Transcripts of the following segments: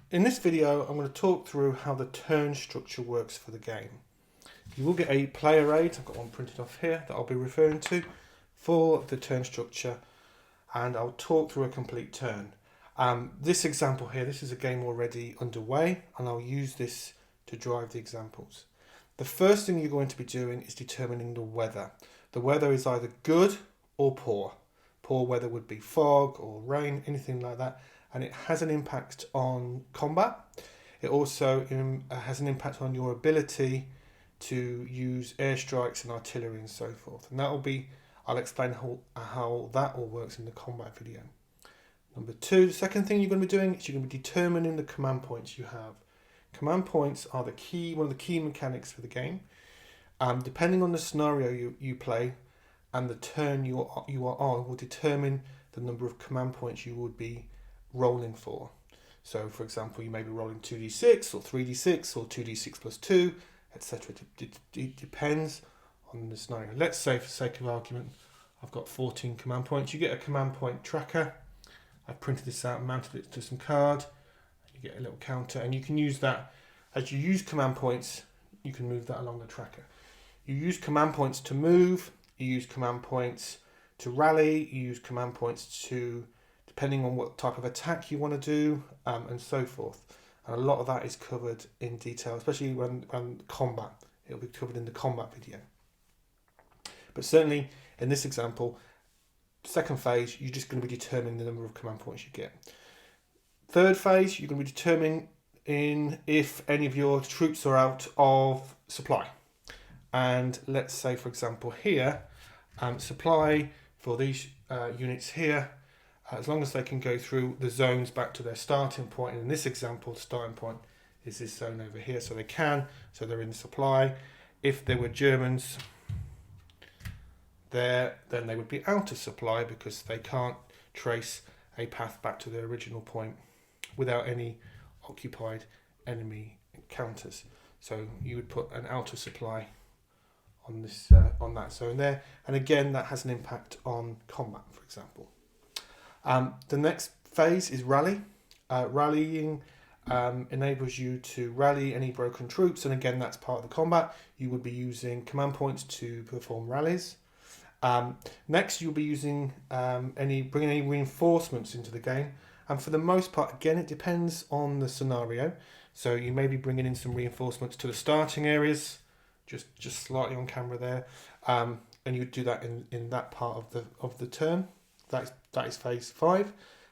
In this video, I'm going to talk through how the turn structure works for the game. You will get a player aid, I've got one printed off here that I'll be referring to for the turn structure, and I'll talk through a complete turn. This example here, this is a game already underway, and I'll use this to drive the examples. The first thing you're going to be doing is determining the weather. The weather is either good or poor. Poor weather would be fog or rain, anything like that, and it has an impact on combat. It also has an impact on your ability to use airstrikes and artillery and so forth. And I'll explain how that all works in the combat video. Number two, the second thing you're going to be doing is you're going to be determining the command points you have. Command points are one of the key mechanics for the game. Depending on the scenario you play and the turn you are on will determine the number of command points you would be rolling for. So for example, you may be rolling 2d6 or 3d6 or 2d6 plus 2, etc. It depends on the scenario. Let's say, for the sake of argument, I've got 14 command points. You get a command point tracker. I've printed this out and mounted it to some card. You get a little counter, and you can use that. As you use command points, you can move that along the tracker. You use command points to move, you use command points to rally, you use command points to, depending on what type of attack you want to do, and so forth. And a lot of that is covered in detail, especially when combat. It'll be covered in the combat video. But certainly in this example, second phase, you're just going to be determining the number of command points you get. Third phase, you're going to be determining if any of your troops are out of supply. And let's say, for example, here, supply for these units here, as long as they can go through the zones back to their starting point. And in this example, the starting point is this zone over here. So they can, so they're in supply. If there were Germans there, then they would be out of supply because they can't trace a path back to their original point without any occupied enemy encounters. So you would put an out of supply on this on that zone there, and again that has an impact on combat, for example. The next phase is rally. Rallying enables you to rally any broken troops, and again that's part of the combat. You would be using command points to perform rallies. Next, you'll be using bringing any reinforcements into the game, and for the most part, again, it depends on the scenario. So you may be bringing in some reinforcements to the starting areas, just slightly on camera there, and you would do that in that part of the turn. That is phase 5.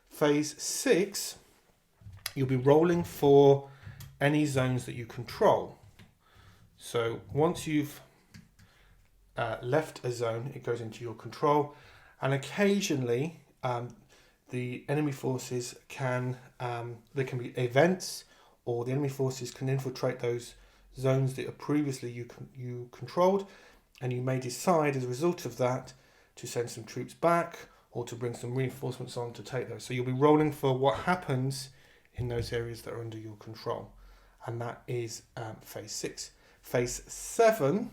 Phase 6, you'll be rolling for any zones that you control. So once you've left a zone, it goes into your control, and occasionally the enemy forces can there can be events, or the enemy forces can infiltrate those zones that are previously you controlled, and you may decide as a result of that to send some troops back or to bring some reinforcements on to take those. So you'll be rolling for what happens in those areas that are under your control, and that is phase 6. Phase 7,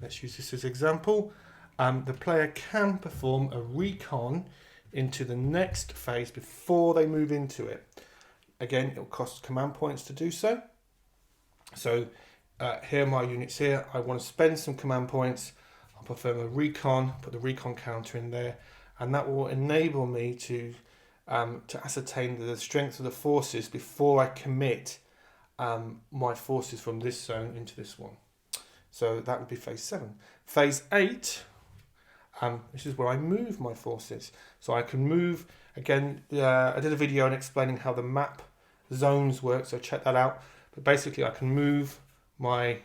let's use this as an example. The player can perform a recon into the next phase before they move into it. Again, it will cost command points to do so. So here are my units here. I want to spend some command points. I'll perform a recon, put the recon counter in there, and that will enable me to ascertain the strength of the forces before I commit my forces from this zone into this one. So that would be phase 7. Phase 8, this is where I move my forces. So I can move, again, I did a video on explaining how the map zones work, so check that out. But basically I can move my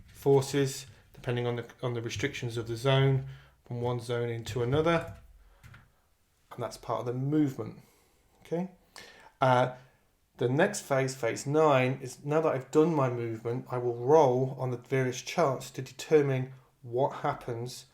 forces, depending on the restrictions of the zone, from one zone into another. And that's part of the movement. Okay. The next phase, phase 9, is now that I've done my movement, I will roll on the various charts to determine what happens,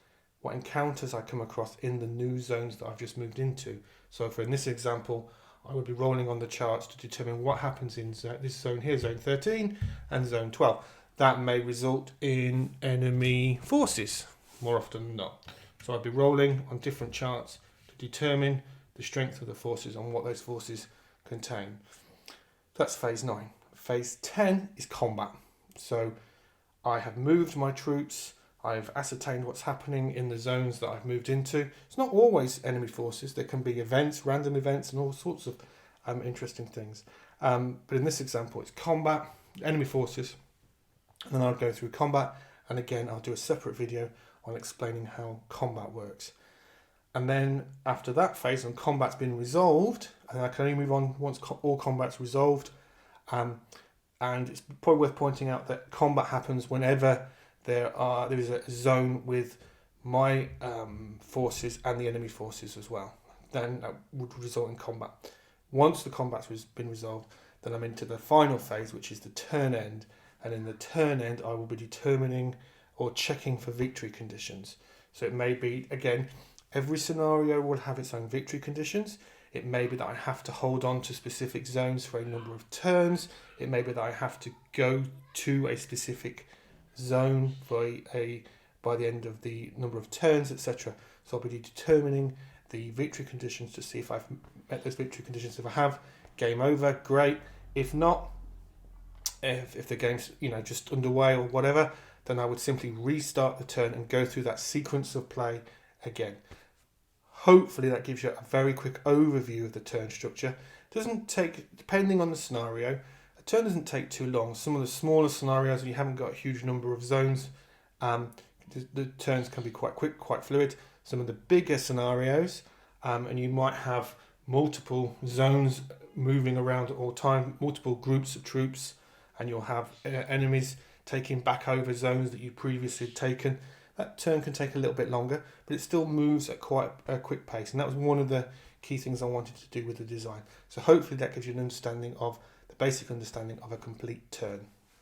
what encounters I come across in the new zones that I've just moved into. So in this example, I would be rolling on the charts to determine what happens in this zone here, zone 13 and zone 12. That may result in enemy forces, more often than not. So I'd be rolling on different charts to determine the strength of the forces and what those forces contain. That's phase 9. Phase 10 is combat. So I have moved my troops, I've ascertained what's happening in the zones that I've moved into. It's not always enemy forces, there can be events, random events, and all sorts of interesting things. But in this example, it's combat, enemy forces, and then I'll go through combat, and again, I'll do a separate video on explaining how combat works. And then after that phase, when combat's been resolved, and I can only move on once all combat's resolved, and it's probably worth pointing out that combat happens whenever there is a zone with my forces and the enemy forces as well. Then that would result in combat. Once the combat's been resolved, then I'm into the final phase, which is the turn end. And in the turn end, I will be determining or checking for victory conditions. So it may be, again, every scenario will have its own victory conditions. It may be that I have to hold on to specific zones for a number of turns. It may be that I have to go to a specific zone by the end of the number of turns, etc. So I'll be determining the victory conditions to see if I've met those victory conditions. If I have, game over, great. If not, if the game's just underway or whatever, then I would simply restart the turn and go through that sequence of play again. Hopefully that gives you a very quick overview of the turn structure. It doesn't take, depending on the scenario, a turn doesn't take too long. Some of the smaller scenarios, when you haven't got a huge number of zones, the turns can be quite quick, quite fluid. Some of the bigger scenarios, and you might have multiple zones moving around at all time, multiple groups of troops, and you'll have enemies taking back over zones that you previously had taken. That turn can take a little bit longer, but it still moves at quite a quick pace. And that was one of the key things I wanted to do with the design. So hopefully that gives you an understanding of the basic understanding of a complete turn.